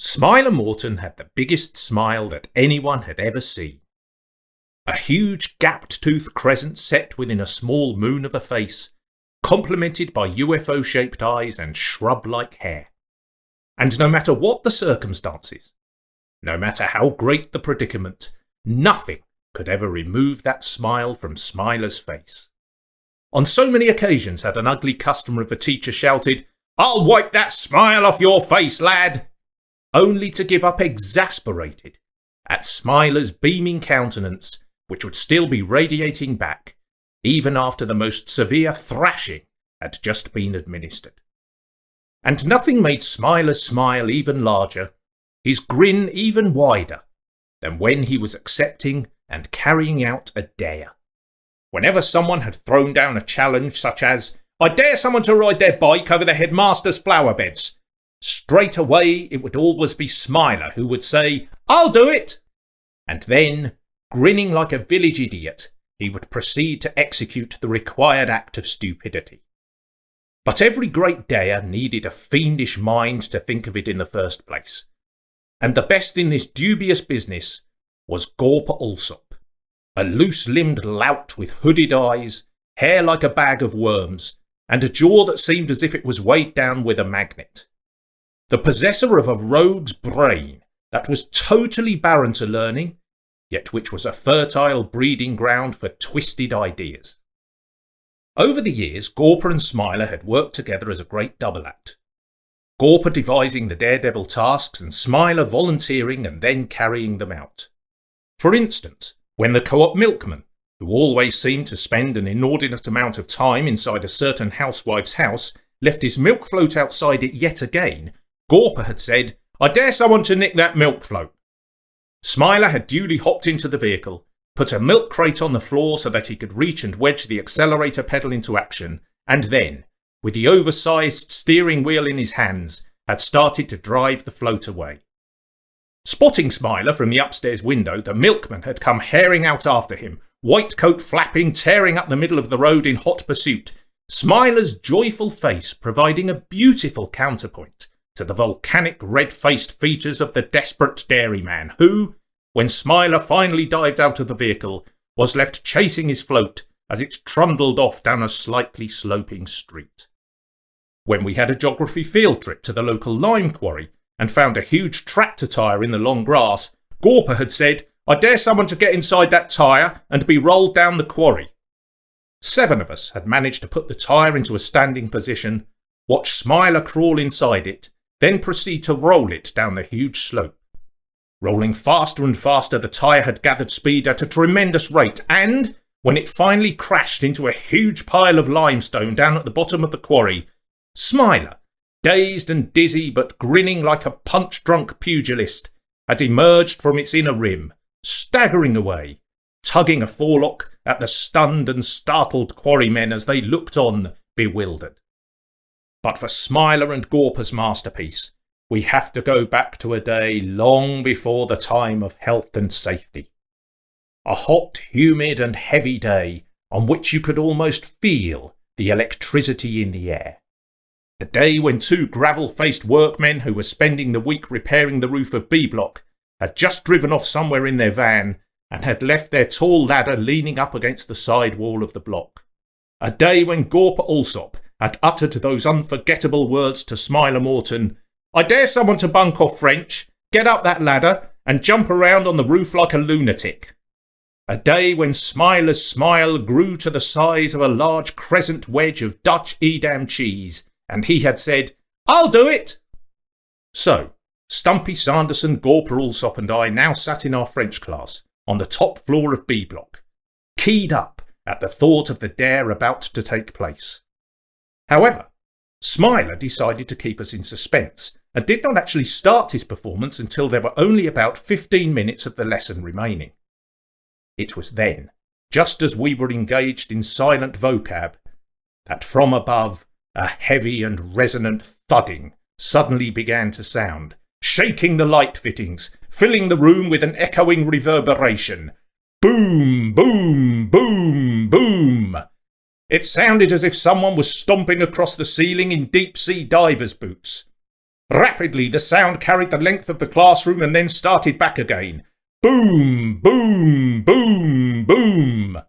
Smiler Morton had the biggest smile that anyone had ever seen. A huge gapped-toothed crescent set within a small moon of a face, complemented by UFO-shaped eyes and shrub-like hair. And no matter what the circumstances, no matter how great the predicament, nothing could ever remove that smile from Smiler's face. On so many occasions had an ugly customer of a teacher shouted, "I'll wipe that smile off your face, lad!" only to give up exasperated at Smiler's beaming countenance, which would still be radiating back, even after the most severe thrashing had just been administered. And nothing made Smiler's smile even larger, his grin even wider, than when he was accepting and carrying out a dare. Whenever someone had thrown down a challenge such as, "I dare someone to ride their bike over the headmaster's flower beds," straight away it would always be Smiler who would say, "I'll do it!" And then, grinning like a village idiot, he would proceed to execute the required act of stupidity. But every great dare needed a fiendish mind to think of it in the first place. And the best in this dubious business was Gawper Allsop, a loose-limbed lout with hooded eyes, hair like a bag of worms, and a jaw that seemed as if it was weighed down with a magnet. The possessor of a rogue's brain that was totally barren to learning, yet which was a fertile breeding ground for twisted ideas. Over the years, Gawper and Smiler had worked together as a great double act. Gawper devising the daredevil tasks and Smiler volunteering and then carrying them out. For instance, when the co-op milkman, who always seemed to spend an inordinate amount of time inside a certain housewife's house, left his milk float outside it yet again, Gawper had said, "I dare someone to nick that milk float." Smiler had duly hopped into the vehicle, put a milk crate on the floor so that he could reach and wedge the accelerator pedal into action, and then, with the oversized steering wheel in his hands, had started to drive the float away. Spotting Smiler from the upstairs window, the milkman had come herring out after him, white coat flapping, tearing up the middle of the road in hot pursuit, Smiler's joyful face providing a beautiful counterpoint to the volcanic red-faced features of the desperate dairyman who, when Smiler finally dived out of the vehicle, was left chasing his float as it trundled off down a slightly sloping street. When we had a geography field trip to the local lime quarry and found a huge tractor tyre in the long grass, Gawper had said, "I dare someone to get inside that tyre and be rolled down the quarry." 7 of us had managed to put the tyre into a standing position, watch Smiler crawl inside it, then proceed to roll it down the huge slope. Rolling faster and faster, the tyre had gathered speed at a tremendous rate, and, when it finally crashed into a huge pile of limestone down at the bottom of the quarry, Smiler, dazed and dizzy but grinning like a punch-drunk pugilist, had emerged from its inner rim, staggering away, tugging a forelock at the stunned and startled quarrymen as they looked on, bewildered. But for Smiler and Gawper's masterpiece, we have to go back to a day long before the time of health and safety. A hot, humid and heavy day on which you could almost feel the electricity in the air. A day when 2 gravel-faced workmen who were spending the week repairing the roof of B Block had just driven off somewhere in their van and had left their tall ladder leaning up against the side wall of the block. A day when Gawper Allsop had uttered those unforgettable words to Smiler Morton, "I dare someone to bunk off French, get up that ladder, and jump around on the roof like a lunatic." A day when Smiler's smile grew to the size of a large crescent wedge of Dutch Edam cheese, and he had said, "I'll do it!" So, Stumpy Sanderson, Gawper Allsop and I now sat in our French class, on the top floor of B Block, keyed up at the thought of the dare about to take place. However, Smiler decided to keep us in suspense and did not actually start his performance until there were only about 15 minutes of the lesson remaining. It was then, just as we were engaged in silent vocab, that from above a heavy and resonant thudding suddenly began to sound, shaking the light fittings, filling the room with an echoing reverberation. Boom, boom, boom, boom. It sounded as if someone was stomping across the ceiling in deep-sea diver's boots. Rapidly, the sound carried the length of the classroom and then started back again. Boom, boom, boom, boom.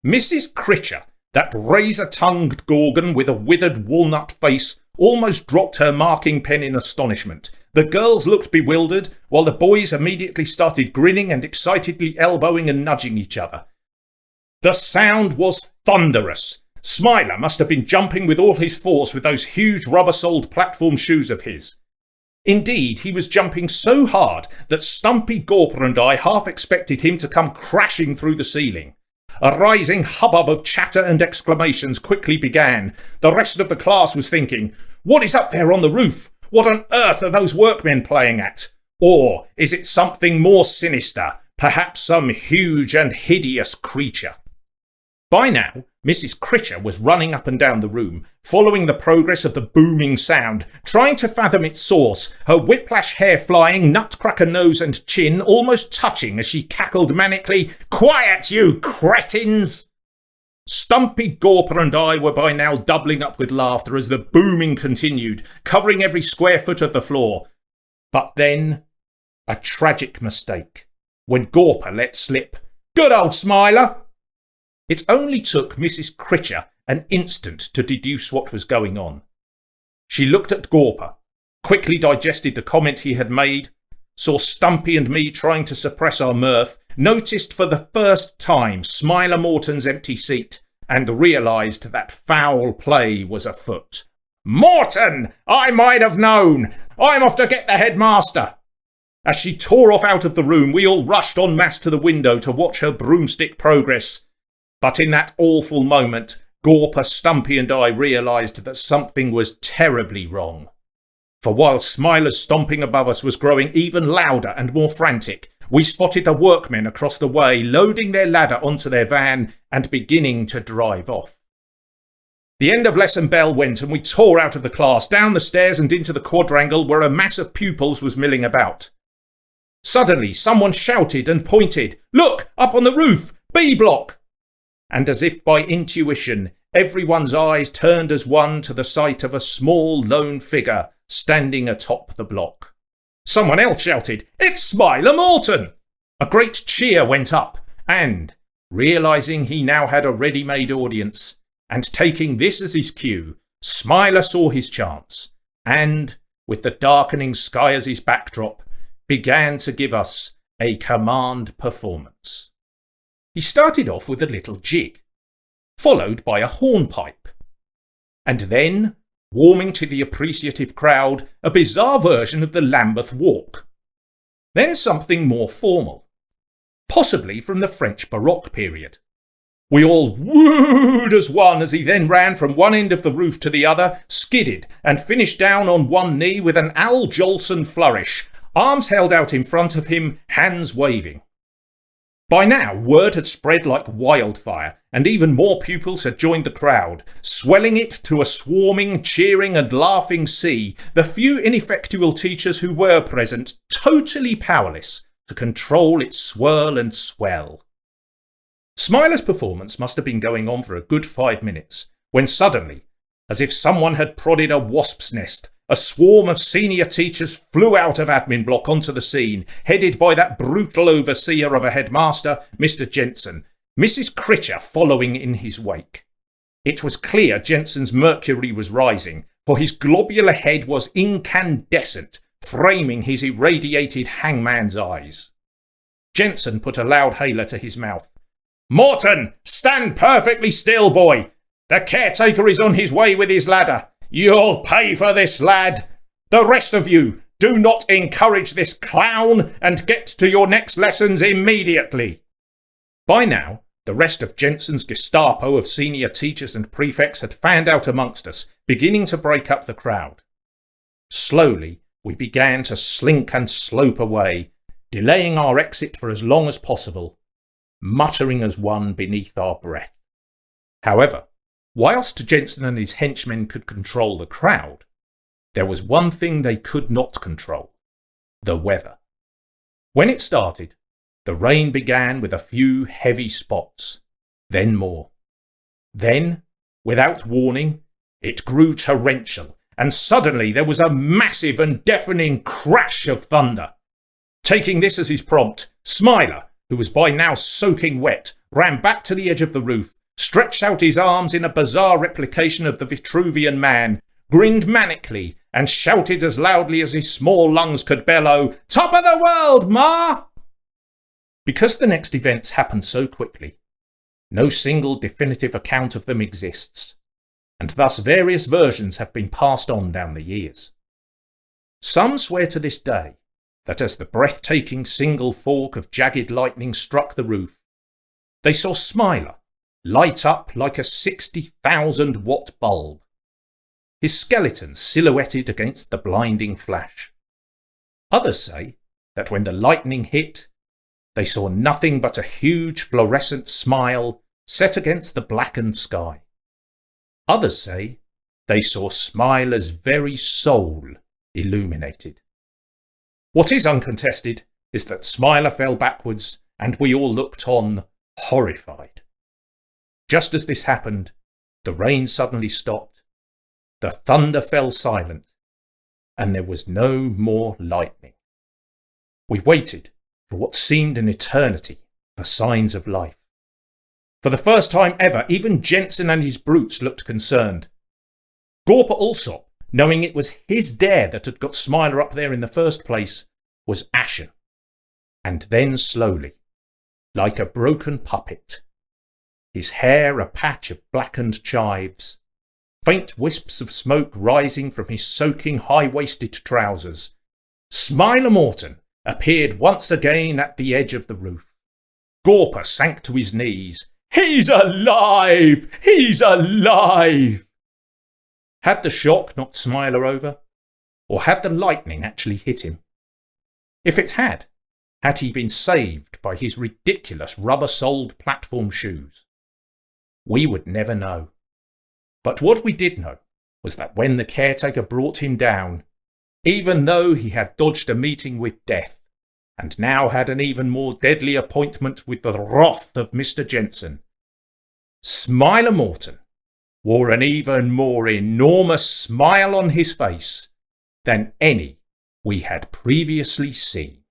Mrs. Critcher, that razor-tongued gorgon with a withered walnut face, almost dropped her marking pen in astonishment. The girls looked bewildered, while the boys immediately started grinning and excitedly elbowing and nudging each other. The sound was thunderous. Smiler must have been jumping with all his force with those huge rubber-soled platform shoes of his. Indeed, he was jumping so hard that Stumpy, Gawper and I half expected him to come crashing through the ceiling. A rising hubbub of chatter and exclamations quickly began. The rest of the class was thinking, "What is up there on the roof? What on earth are those workmen playing at? Or is it something more sinister, perhaps some huge and hideous creature?" By now, Mrs. Critcher was running up and down the room, following the progress of the booming sound, trying to fathom its source, her whiplash hair flying, nutcracker nose and chin almost touching as she cackled manically, "Quiet, you cretins!" Stumpy, Gawper and I were by now doubling up with laughter as the booming continued, covering every square foot of the floor. But then, a tragic mistake, when Gawper let slip, "Good old Smiler!" It only took Mrs. Critcher an instant to deduce what was going on. She looked at Gawper, quickly digested the comment he had made, saw Stumpy and me trying to suppress our mirth, noticed for the first time Smiler Morton's empty seat, and realised that foul play was afoot. "Morton! I might have known! I'm off to get the headmaster!" As she tore off out of the room, we all rushed en masse to the window to watch her broomstick progress. But in that awful moment, Gawper, Stumpy and I realised that something was terribly wrong. For while Smiler's stomping above us was growing even louder and more frantic, we spotted the workmen across the way loading their ladder onto their van and beginning to drive off. The end of lesson bell went and we tore out of the class, down the stairs and into the quadrangle where a mass of pupils was milling about. Suddenly someone shouted and pointed, "Look, up on the roof! B block!" And as if by intuition, everyone's eyes turned as one to the sight of a small lone figure standing atop the block. Someone else shouted, "It's Smiler Morton!" A great cheer went up, and, realising he now had a ready-made audience, and taking this as his cue, Smiler saw his chance, and, with the darkening sky as his backdrop, began to give us a command performance. He started off with a little jig, followed by a hornpipe, and then, warming to the appreciative crowd, a bizarre version of the Lambeth Walk. Then something more formal, possibly from the French Baroque period. We all wooed as one as he then ran from one end of the roof to the other, skidded, and finished down on one knee with an Al Jolson flourish, arms held out in front of him, hands waving. By now, word had spread like wildfire, and even more pupils had joined the crowd, swelling it to a swarming, cheering and laughing sea, the few ineffectual teachers who were present totally powerless to control its swirl and swell. Smiler's performance must have been going on for a good 5 minutes, when suddenly, as if someone had prodded a wasp's nest, a swarm of senior teachers flew out of admin block onto the scene, headed by that brutal overseer of a headmaster, Mr. Jensen, Mrs. Critcher following in his wake. It was clear Jensen's mercury was rising, for his globular head was incandescent, framing his irradiated hangman's eyes. Jensen put a loud hailer to his mouth. "Morton, stand perfectly still, boy! The caretaker is on his way with his ladder. You'll pay for this, lad. The rest of you, do not encourage this clown and get to your next lessons immediately." By now, the rest of Jensen's Gestapo of senior teachers and prefects had fanned out amongst us, beginning to break up the crowd. Slowly, we began to slink and slope away, delaying our exit for as long as possible, muttering as one beneath our breath. However, whilst Jensen and his henchmen could control the crowd, there was one thing they could not control: the weather. When it started, the rain began with a few heavy spots, then more. Then, without warning, it grew torrential, and suddenly there was a massive and deafening crash of thunder. Taking this as his prompt, Smiler, who was by now soaking wet, ran back to the edge of the roof, stretched out his arms in a bizarre replication of the Vitruvian man, grinned manically, and shouted as loudly as his small lungs could bellow, "Top of the world, Ma!" Because the next events happened so quickly, no single definitive account of them exists, and thus various versions have been passed on down the years. Some swear to this day that as the breathtaking single fork of jagged lightning struck the roof, they saw Smiler light up like a 60,000-watt bulb, his skeleton silhouetted against the blinding flash. Others say that when the lightning hit, they saw nothing but a huge fluorescent smile set against the blackened sky. Others say they saw Smiler's very soul illuminated. What is uncontested is that Smiler fell backwards and we all looked on, horrified. Just as this happened, the rain suddenly stopped, the thunder fell silent, and there was no more lightning. We waited for what seemed an eternity for signs of life. For the first time ever, even Jensen and his brutes looked concerned. Gawper Allsop, knowing it was his dare that had got Smiler up there in the first place, was ashen. And then slowly, like a broken puppet, his hair a patch of blackened chives, faint wisps of smoke rising from his soaking high-waisted trousers, Smiler Morton appeared once again at the edge of the roof. Gawper sank to his knees. "He's alive! He's alive!" Had the shock knocked Smiler over? Or had the lightning actually hit him? If it had he been saved by his ridiculous rubber-soled platform shoes? We would never know. But what we did know was that when the caretaker brought him down, even though he had dodged a meeting with death, and now had an even more deadly appointment with the wrath of Mr. Jensen, Smiler Morton wore an even more enormous smile on his face than any we had previously seen.